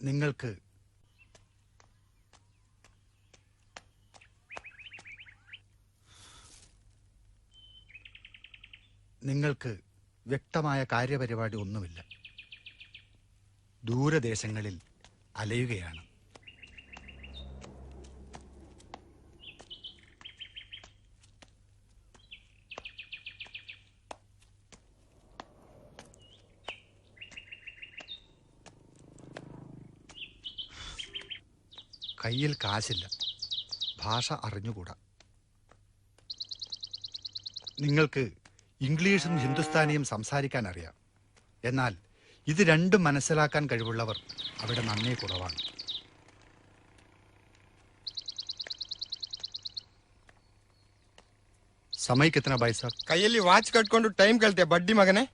നിങ്ങൾക്ക് നിങ്ങൾക്ക് വ്യക്തമായ കാര്യപരിപാടി ഒന്നുമില്ല. ദൂരദേശങ്ങളിൽ അലയുകയാണ്. കയ്യിൽ കാശില്ല, ഭാഷ അറിഞ്ഞുകൂടാ. നിങ്ങൾക്ക് ഇംഗ്ലീഷും ഹിന്ദുസ്ഥാനിയും സംസാരിക്കാൻ അറിയാം. എന്നാൽ ഇത് രണ്ടും മനസ്സിലാക്കാൻ കഴിവുള്ളവർ അവിടെ നന്നേ കുറവാണ്. സമയ കിतना भाई साहब? ಕೈಯಲ್ಲಿ ವಾಚ್ ಕಟ್ಕೊಂಡು ಟೈಮ್ ಕಳ್ತೀಯ ಬಡ್ಡಿ ಮಗನೇ.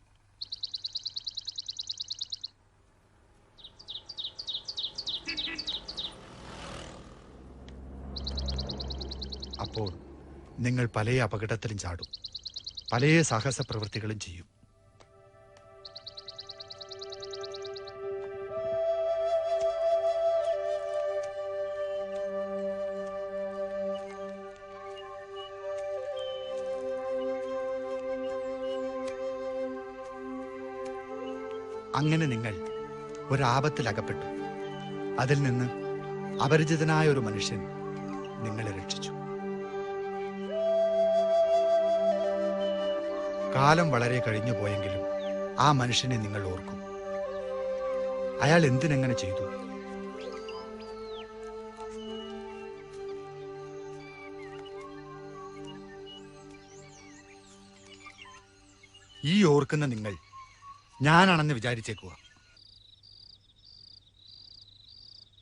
അപ്പോൾ നിങ്ങൾ പല അപകടത്തിലും ചാടും, പല സാഹസ പ്രവൃത്തികളും ചെയ്യും. അങ്ങനെ നിങ്ങൾ ഒരാപത്തിൽ അകപ്പെട്ടു. അതിൽ നിന്ന് അപരിചിതനായ ഒരു മനുഷ്യൻ നിങ്ങളെ രക്ഷിച്ചു. കാലം വളരെ കഴിഞ്ഞു പോയെങ്കിലും ആ മനുഷ്യനെ നിങ്ങൾ ഓർക്കും. അയാൾ എന്തിനെങ്ങനെ ചെയ്തു? ഈ ഓർക്കുന്ന നിങ്ങൾ ഞാനാണെന്ന് വിചാരിച്ചേക്കുക.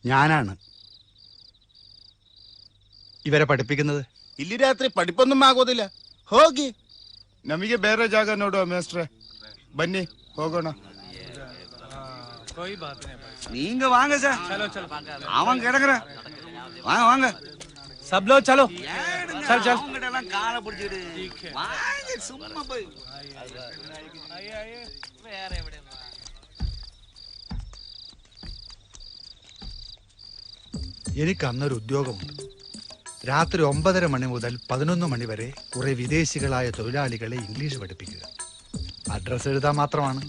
ഞാനാണ് ഇവരെ പഠിപ്പിക്കുന്നത്. ಇಲ್ಲಿ ರಾತ್ರಿ ಪಡಿಪೊಂದು ಆಗೋದಿಲ್ಲ, ಹೋಗಿ. ನಮಗೆ ಬೇರೆ ಜಾಗ ನೋಡುವ ಮೇಸ್ಟ್ರೆ, ಬನ್ನಿ ಹೋಗೋಣ. நீங்க வாங்க சார். அவன் கிடக்குற வாங்க வாங்க. सब लोग चलो. चल चल. அவங்ககிட்ட எல்லாம் காலை பிடிச்சிடு. வாங்க சும்மா போய். എനിക്ക് അന്നൊരു ഉദ്യോഗമുണ്ട്. രാത്രി 9:30 മണി മുതൽ 11 മണി വരെ കുറെ വിദേശികളായ തൊഴിലാളികളെ ഇംഗ്ലീഷ് പഠിപ്പിക്കുക. അഡ്രസ്സ് എഴുതാൻ മാത്രമാണ്.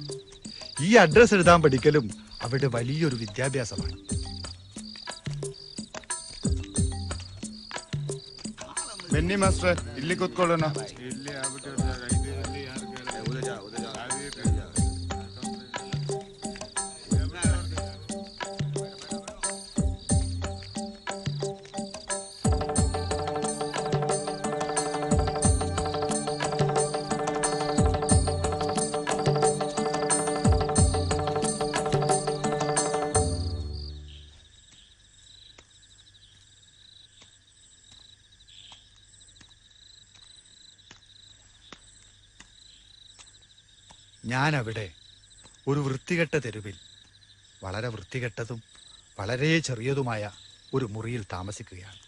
ഈ അഡ്രസ്സ് എഴുതാൻ പഠിക്കലും അവിടെ വലിയൊരു വിദ്യാഭ്യാസമാണ്. ಬನ್ನಿ ಮಾಸ್ಟ್ರೆ, ಇಲ್ಲಿ ಕೂತ್ಕೊಳ್ಳೋಣ. ഞാനവിടെ ഒരു വൃത്തികെട്ട തെരുവിൽ, വളരെ വൃത്തികെട്ടതും വളരെ ചെറിയതുമായ ഒരു മുറിയിൽ താമസിക്കുകയാണ്.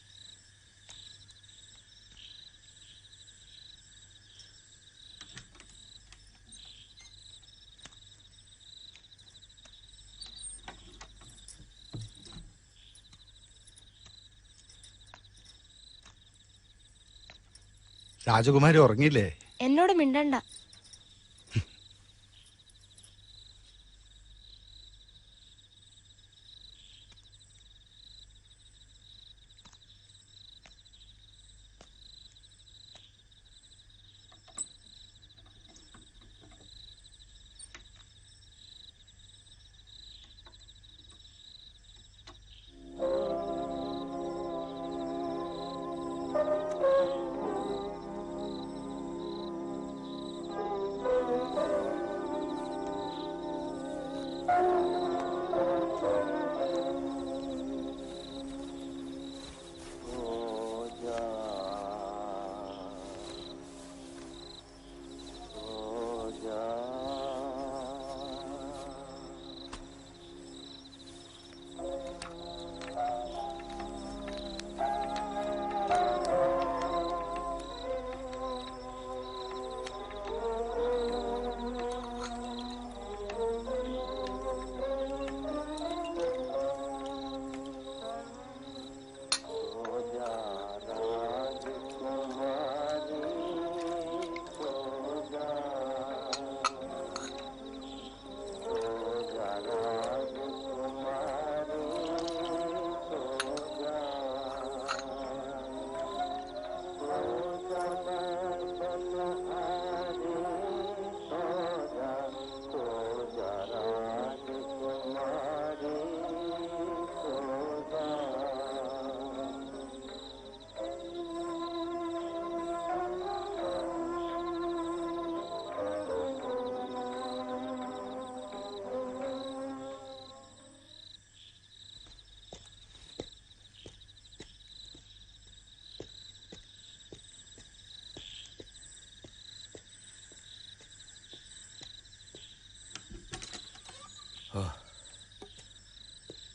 രാജകുമാരി ഉറങ്ങിയില്ലേ? എന്നോട് മിണ്ടണ്ട.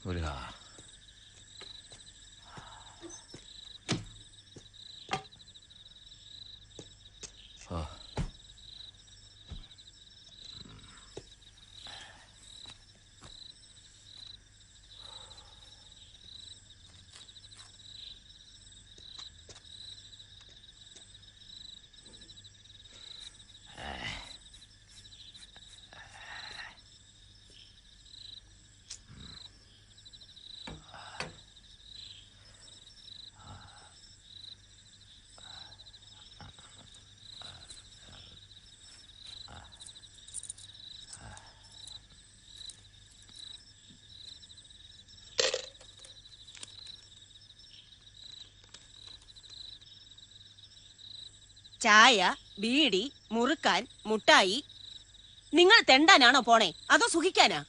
മുരുക. ചായ, ബീഡി, മുറുക്കാൻ, മുട്ടായി. നിങ്ങൾ തെണ്ടാനാണോ പോണേ അതോ സുഖിക്കാനാ?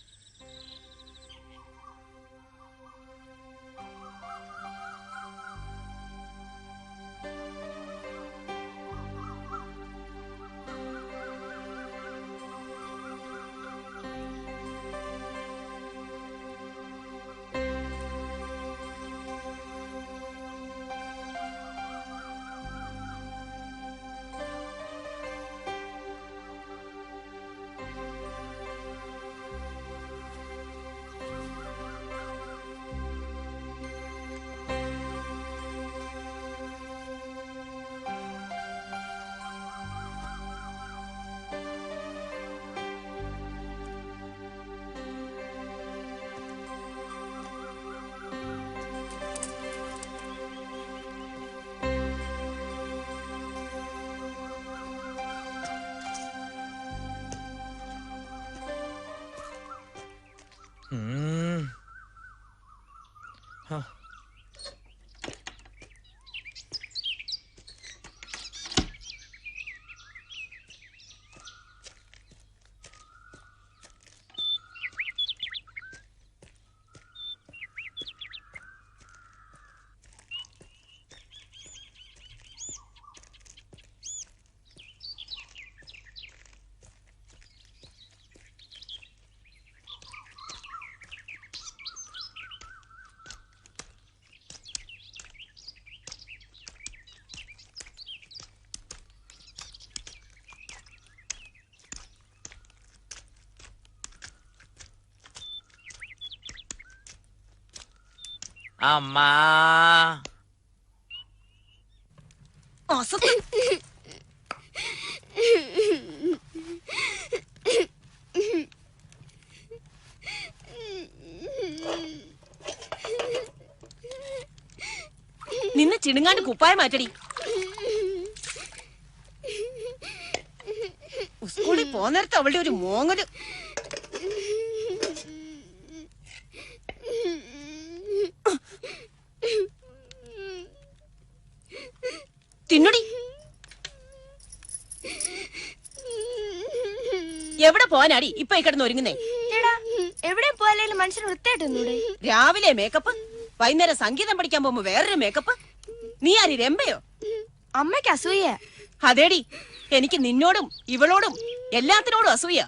അമ്മാ. നിന്നെ ചിണുങ്ങാണ്ട് കുപ്പായ മാറ്റടി. സ്കൂളിൽ പോന്നേരത്ത് അവളുടെ ഒരു മോങ്ങല്. തിന്നുടി. എവിടെ പോവാനാടി ഇപ്പൊ കിടന്ന് ഒരുങ്ങുന്നേ? എവിടെ പോയാലും മനുഷ്യന് വൃത്തിയായിട്ടൊന്നൂടെ? രാവിലെ മേക്കപ്പ്, വൈകുന്നേരം സംഗീതം പഠിക്കാൻ പോകുമ്പോ വേറൊരു മേക്കപ്പ്. നീ ആര്, രമ്പയോ? അമ്മയ്ക്ക് അസൂയ. അതേടി, എനിക്ക് നിന്നോടും ഇവളോടും എല്ലാത്തിനോടും അസൂയ.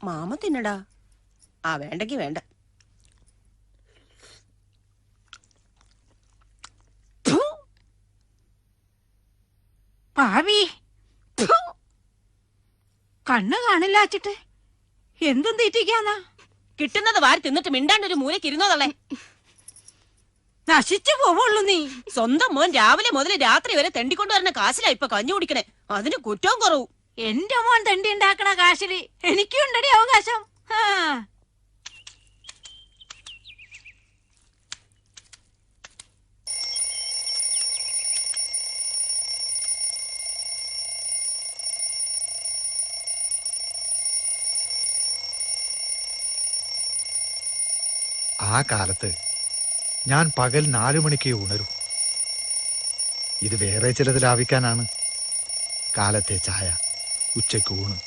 മാമ തിന്നടാ. ആ വേണ്ടെങ്കി വേണ്ട. പാവി, കണ്ണ് കാണില്ല വച്ചിട്ട് എന്തും തീറ്റിക്കാന്നാ? കിട്ടുന്നത് വാരി തിന്നിട്ട് മിണ്ടാണ്ടൊരു മൂലക്ക് ഇരുന്നോതള്ളേ. നശിച്ചു പോവുള്ളൂ നീ. സ്വന്തം മോൻ രാവിലെ മുതൽ രാത്രി വരെ തെണ്ടിക്കൊണ്ടുവരുന്ന കാശിലാ ഇപ്പൊ കഞ്ഞു കുടിക്കണേ. അതിന് കുറ്റവും കുറവും. എന്റെ മോൻ തെണ്ടി ഉണ്ടാക്കണ കാശില് എനിക്കുണ്ടടി അവകാശം. ആ കാലത്ത് ഞാൻ പകൽ 4 മണിക്ക് ഉണരും. ഇത് വേറെ ചിലത് ലാഭിക്കാനാണ്. കാലത്തെ ചായ, ഉച്ചയ്ക്ക് ഊണ്.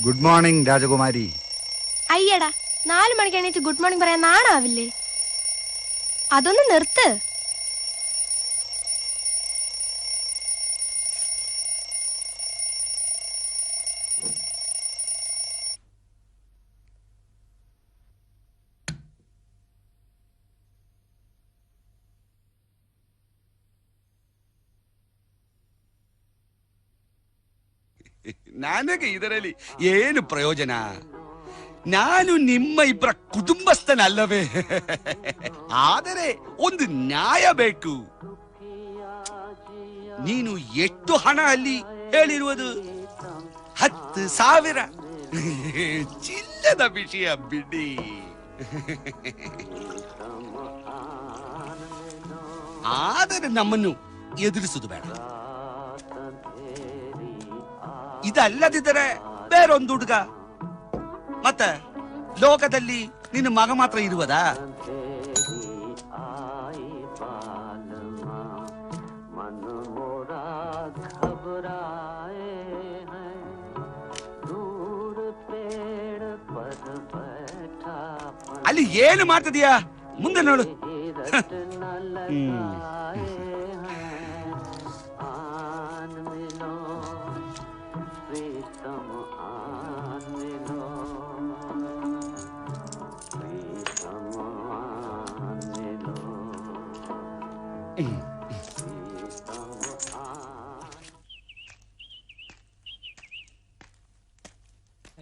ഗുഡ് മോർണിംഗ് രാജകുമാരി. അയ്യടാ 4 മണിക്ക് എണീറ്റ് ഗുഡ് മോർണിംഗ് പറയാൻ നാണാവില്ലേ? അതൊന്ന് നിർത്ത്. ನನಗೆ ಇದರಲ್ಲಿ ಏನು ಪ್ರಯೋಜನ? ನಾನು ನಿಮ್ಮ ಇಬ್ಬರ ಕುಟುಂಬಸ್ಥನಲ್ಲವೇ? ಆದರೆ ಒಂದು ನ್ಯಾಯ ಬೇಕು. ನೀನು ಎಷ್ಟು ಹಣ ಅಲ್ಲಿ ಹೇಳಿರುವುದು? 10,000. ಚಿಲ್ಲದ ವಿಷಯ ಬಿಡಿ. ಆದರೆ ನಮ್ಮನ್ನು ಎದುರಿಸುವುದು ಬೇಡ. ಇದಲ್ಲದಿದ್ದರೆ ಬೇರೊಂದು ಹುಡುಗ, ಮತ್ತೆ ಲೋಕದಲ್ಲಿ ನಿನ್ನ ಮಗ ಮಾತ್ರ ಇರುವುದಾ? ಅಲ್ಲಿ ಏನು ಮಾಡ್ತಿದೀಯಾ? ಮುಂದೆ ನೋಡು.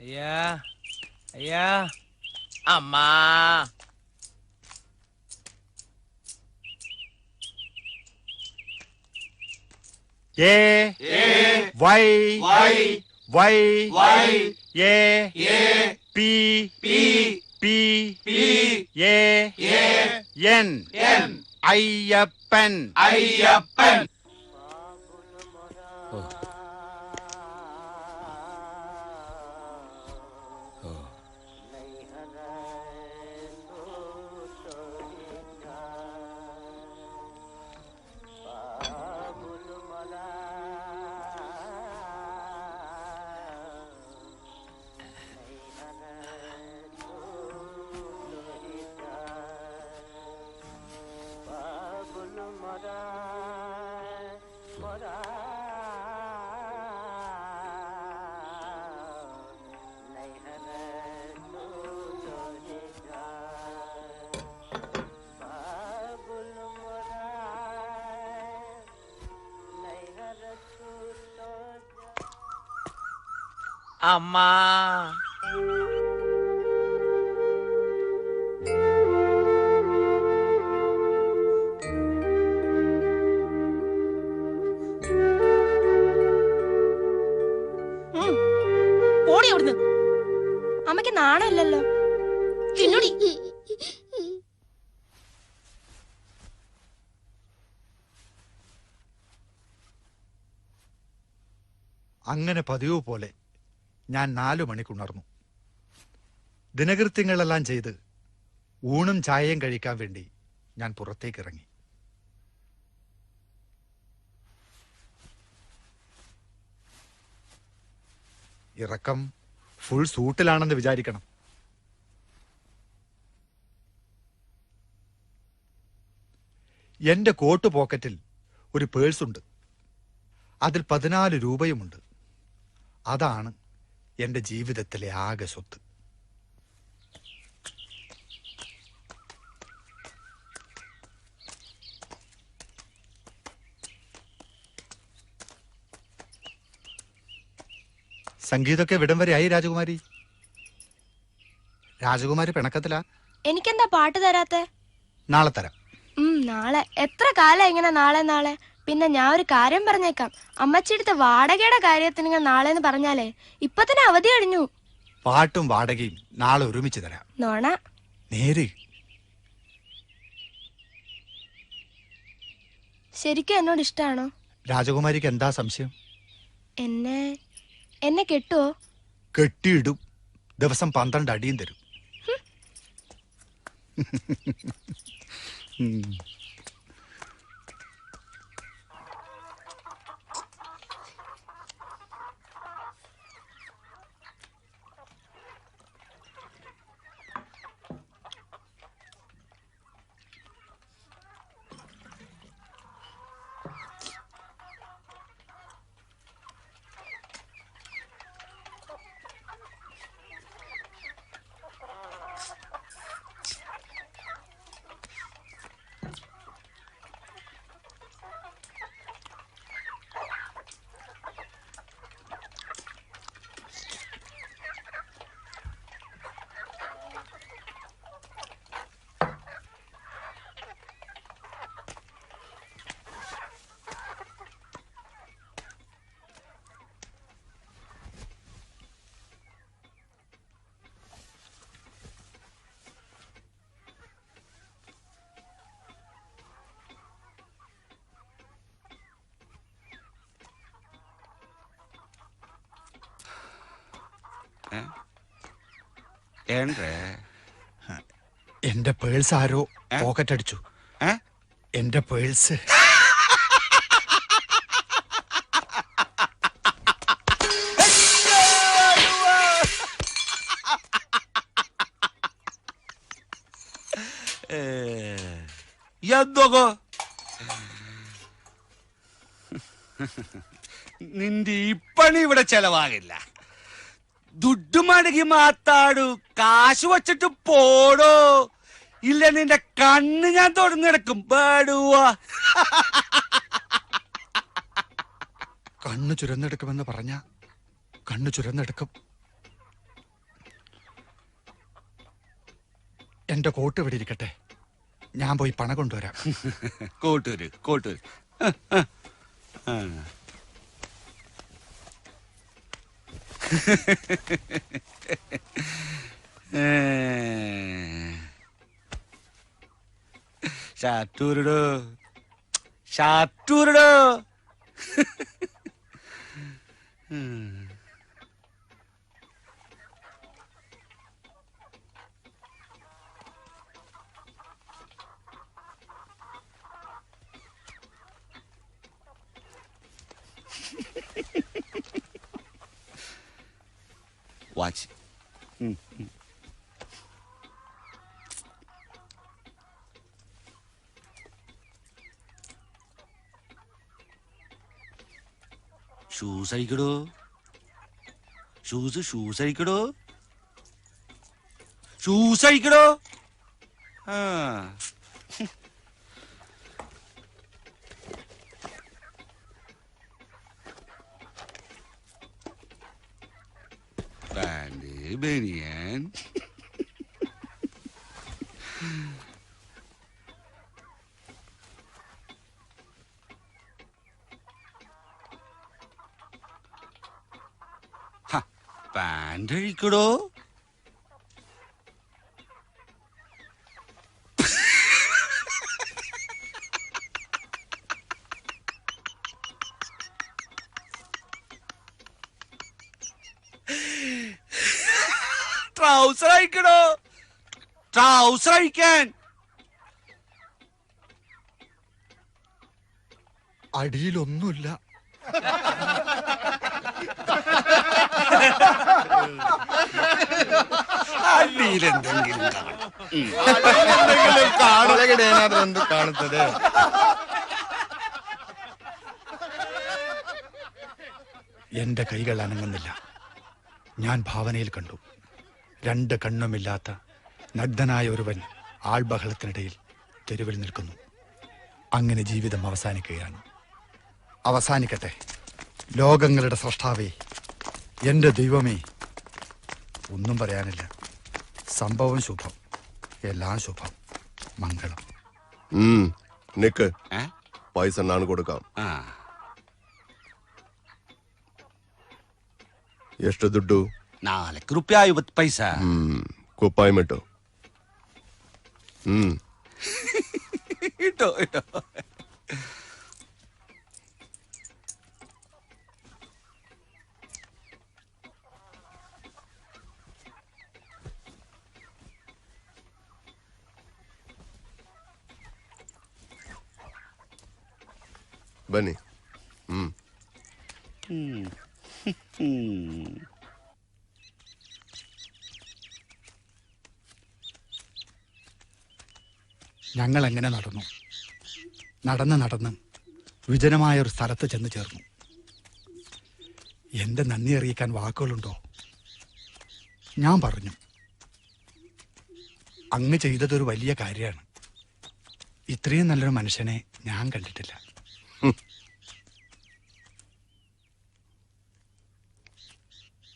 അയ്യാ അയ്യാ അമ്മ. A Y Y A P P A N Ayyappan. അമ്മ. ഓടി അവിടുന്ന്. അമ്മയ്ക്ക് നാണമില്ലല്ലോ. ചിന്നുടി. അങ്ങനെ പതിവ് പോലെ ഞാൻ 4 മണിക്കുണർന്നു. ദിനകൃത്യങ്ങളെല്ലാം ചെയ്ത് ഊണും ചായയും കഴിക്കാൻ വേണ്ടി ഞാൻ പുറത്തേക്ക് ഇറങ്ങി. ഇറക്കം ഫുൾ സൂട്ടിലാണെന്ന് വിചാരിക്കണം. എന്റെ കോട്ട് പോക്കറ്റിൽ ഒരു പേഴ്സുണ്ട്. അതിൽ 14 രൂപയുമുണ്ട്. അതാണ് എന്റെ ജീവിതത്തിലെ ആകെ സ്വത്ത്. സംഗീതമൊക്കെ വിടം വരെ ആയി രാജകുമാരി. രാജകുമാരി പിണക്കത്തിലാ. എനിക്കെന്താ പാട്ട് തരാത്തെ? നാളെ തരാം. നാളെ. എത്ര കാലം ഇങ്ങനെ നാളെ നാളെ? പിന്നെ ഞാൻ ഒരു കാര്യം പറഞ്ഞേക്കാം. അമ്മച്ചിടുത്ത വാടകയുടെ കാര്യത്തിന് നാളെന്ന് പറഞ്ഞാലേ ഇപ്പൊ തന്നെ അവധി കഴിഞ്ഞു. പാട്ടും വാടകയും നാളെ ഒരുമിച്ച് തരാം. നോണ. നേര്. ശരിക്കും എന്നോട് ഇഷ്ടാണോ? രാജകുമാരിക്ക് എന്താ സംശയം? എന്നെ കെട്ടുവോ? കെട്ടിയിടും. ദിവസം 12 അടിയും തരും. എന്റെ പേഴ്സ് ആരോ പോക്കറ്റ് അടിച്ചു. എന്റെ പേഴ്സ്. എന്തൊക്കെ നിന്റെ ഈ പണി ഇവിടെ ചെലവാകില്ല. ದುಡ್ಡು ಮಡಗಿ ಮಾತಾಡು, കാശ് വച്ചിട്ട് പോടോ, ഇല്ല നിന്റെ കണ്ണ് ഞാൻ തുറന്നെടുക്കും. പാടുവാ. കണ്ണു ചുരന്നെടുക്കുമെന്ന് പറഞ്ഞ കണ്ണു ചുരന്നെടുക്കും. എന്റെ കോട്ട് ഇവിടെ ഇരിക്കട്ടെ, ഞാൻ പോയി പണം കൊണ്ടുവരാം. കോട്ടൂര് കോട്ടൂര്. ഷാറ്റൂരിടോ ഷാറ്റൂരിടോ. വാച്ച്. ഷൂസ് അഴിക്കടോ, ഷൂസ് അഴിക്കടോ, ഷൂസ് അഴിക്കടോ. പാന്റ്, ബനിയൻ. പാന്റ് അഴിക്കടോ. ട്രൗസർ അഴിക്കടോ, ട്രൗസർ അഴിക്കാൻ. അടിയിലൊന്നുമില്ല. അടിയിലെന്തെങ്കിലും ಕಾಣುತ್ತದೆ. എന്റെ കൈകൾ അനങ്ങുന്നില്ല. ഞാൻ ഭാവനയിൽ കണ്ടു, 2 കണ്ണുമില്ലാത്ത നഗ്നനായ ഒരുവൻ ആൾബഹളത്തിനിടയിൽ തെരുവിൽ നിൽക്കുന്നു. അങ്ങനെ ജീവിതം അവസാനിക്കുകയാണ്. അവസാനിക്കട്ടെ. ലോകങ്ങളുടെ സൃഷ്ടാവേ, എന്റെ ദൈവമേ, ഒന്നും പറയാനില്ല. സംഭവം ശുഭം, എല്ലാം ശുഭം, മംഗളം. നിക്ക്, പൈസ ഞാൻ കൊടുക്കാം. ಎಷ್ಟು ದುಡ್ಡು? 4 ರೂಪಾಯಿ 50 ಪೈಸಾ. ಕುಪ್ಪಾಯಿ ಮೆಟ್ಟು ഇട്ടോ ഇട്ടോ. ಬನ್ನಿ. ഞങ്ങൾ എങ്ങനെ നടന്നു നടന്ന് വിജനമായ ഒരു സ്ഥലത്ത് ചെന്ന് ചേർന്നു. എന്റെ നന്ദി അറിയിക്കാൻ വാക്കുകളുണ്ടോ? ഞാൻ പറഞ്ഞു, അങ്ങ് ചെയ്തതൊരു വലിയ കാര്യമാണ്. ഇത്രയും നല്ലൊരു മനുഷ്യനെ ഞാൻ കണ്ടിട്ടില്ല.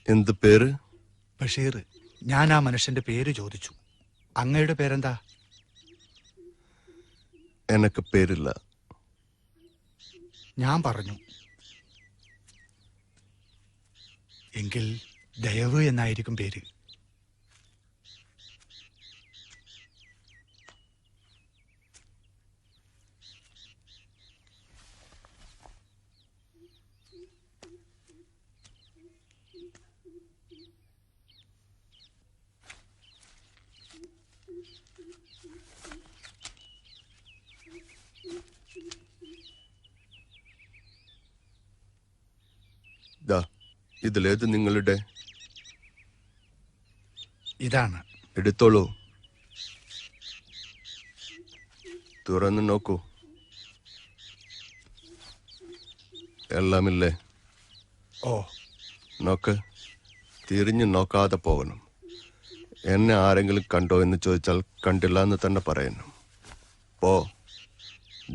എന്ത് പേര്? ബഷീർ. ഞാൻ ആ മനുഷ്യന്റെ പേര് ചോദിച്ചു. അങ്ങയുടെ പേരെന്താ? എനക്ക് പേരില്ല. ഞാൻ പറഞ്ഞു, എങ്കിൽ ദയവ് എന്നായിരിക്കും പേര്. ഇതിലേത് നിങ്ങളുടെ? ഇതാണ്. എടുത്തോളൂ. തുറന്ന് നോക്കൂ. എല്ലാമില്ലേ? ഓ. നോക്ക്. തിരിഞ്ഞു നോക്കാതെ പോകണം. എന്നെ ആരെങ്കിലും കണ്ടോ എന്ന് ചോദിച്ചാൽ കണ്ടില്ല എന്ന് തന്നെ പറയണം. പോ.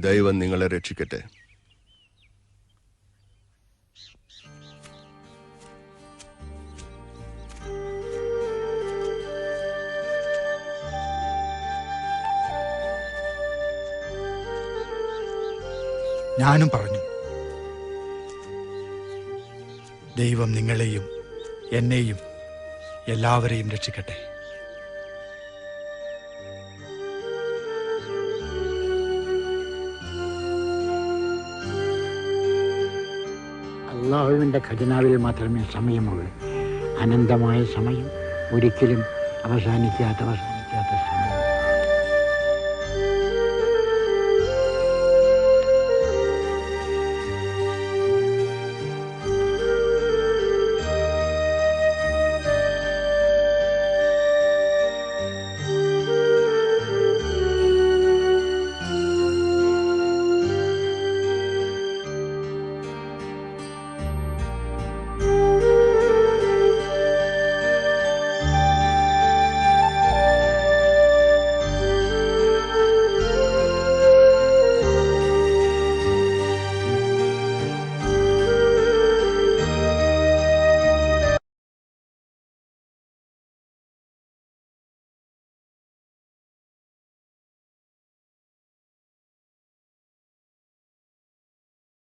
ദൈവം നിങ്ങളെ രക്ഷിക്കട്ടെ. ഞാനും പറഞ്ഞു, ദൈവം നിങ്ങളെയും എന്നെയും എല്ലാവരെയും രക്ഷിക്കട്ടെ. അള്ളാഹുവിൻ്റെ ഖജനാവിൽ മാത്രമേ സമയമുള്ളൂ. അനന്തമായ സമയം, ഒരിക്കലും അവസാനിക്കാത്ത സമയം.